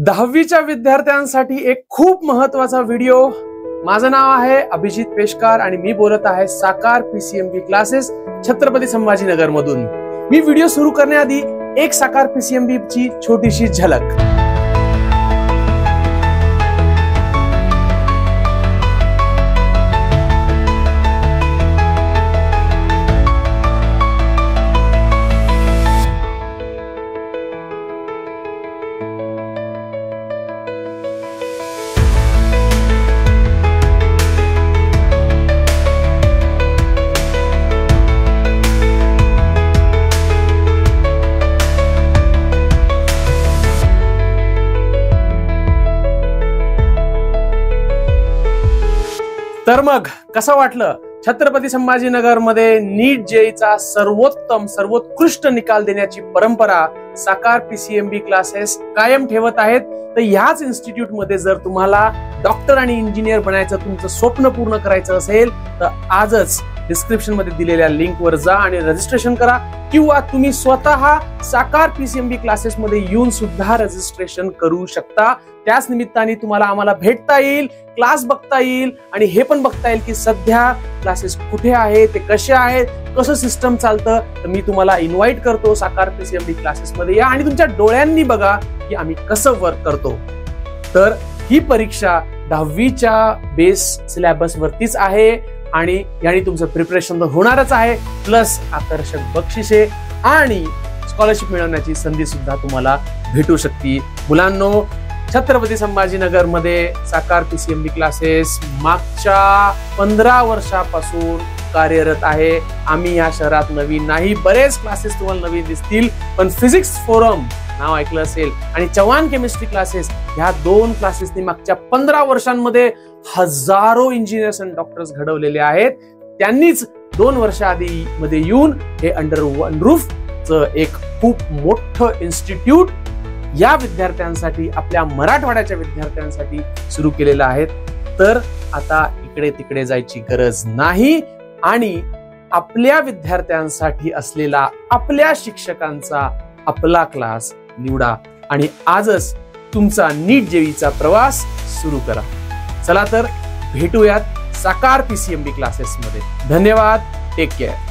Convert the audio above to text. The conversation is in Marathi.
10वीच्या विद्यार्थ्यांसाठी एक खूप महत्त्वाचा व्हिडिओ। माझं नाव आहे अभिजित पेशकार आणि मी बोलत आहे साकार पीसीएमबी क्लासेस छत्रपती संभाजीनगर मधून। मी व्हिडिओ सुरू करण्याआधी एक साकार पीसीएमबी ची छोटीशी झलक। तर मग कसं वाटलं? छत्रपती संभाजीनगर मध्ये नीट जेईचा सर्वोत्कृष्ट निकाल देण्याची परंपरा साकार पीसीएमबी क्लासेस कायम ठेवत आहेत। तर ह्याच इन्स्टिट्यूट मध्ये जर तुम्हाला डॉक्टर आणि इंजिनियर बनायचं तुमचं स्वप्न पूर्ण करायचं असेल तर आजच डिस्क्रिप्शन मध्ये दिलेल्या लिंक वर जा आणि रजिस्ट्रेशन करा, किंवा तुम्ही स्वतः साकार पीसीएमबी क्लासेस मध्ये येऊन सुद्धा रजिस्ट्रेशन करू शकता। त्याच निमित्ताने तुम्हाला आम्हाला भेटता येईल, क्लास बघता येईल आणि हे पण बघता येईल की सध्या क्लासेस कुठे आहेत, ते कसे आहेत, कसं सिस्टम चालतं। तर मी तुम्हाला इन्व्हाइट करतो साकार पीसीएमबी क्लासेस मध्ये या आणि तुमच्या डोळ्यांनी बघा की आम्ही कसं वर्क करतो। तर ही परीक्षा 10वीच्या बेस सिलेबस वरतीच आहे आणि याने तुमचं प्रिपरेशन तर होणारच आहे, प्लस आकर्षक बक्षिसे आणि स्कॉलरशिप मिळवण्याची संधी सुद्धा तुम्हाला भेटू शकते। मुलांनो, छत्रपती संभाजीनगर मध्ये साकार पीसीएमबी क्लासेस मागच्या 15 वर्षापासून कार्यरत आहे। आम्ही या शहरात नवीन नाही, बरेच क्लासेस तुम्हाला नवीन दिसतील, पण फिजिक्स फोरम नाव ऐकलं असेल आणि चव्हाण केमिस्ट्री क्लासेस ह्या दोन क्लासेसनी मागच्या 15 वर्षांमध्ये हजारो इंजिनियर्स आणि डॉक्टर्स घडवलेले आहेत। त्यांनीच 2 वर्ष आधी मध्ये येऊन हे अंडर वन रूफ च एक खूप मोठं इन्स्टिट्यूट या विद्यार्थ्यांसाठी, आपल्या मराठवाड्याच्या विद्यार्थ्यांसाठी सुरू केलेलं आहे। तर आता इकडे तिकडे जायची गरज नाही आणि आपल्या विद्यार्थ्यांसाठी असलेला आपल्या शिक्षकांचा आपला क्लास निवडा आणि आजच तुमचा नीट जेईचा प्रवास सुरू करा। चला तर भेटूयात साकार पीसीएमबी क्लासेस मध्ये। धन्यवाद, टेक केअर।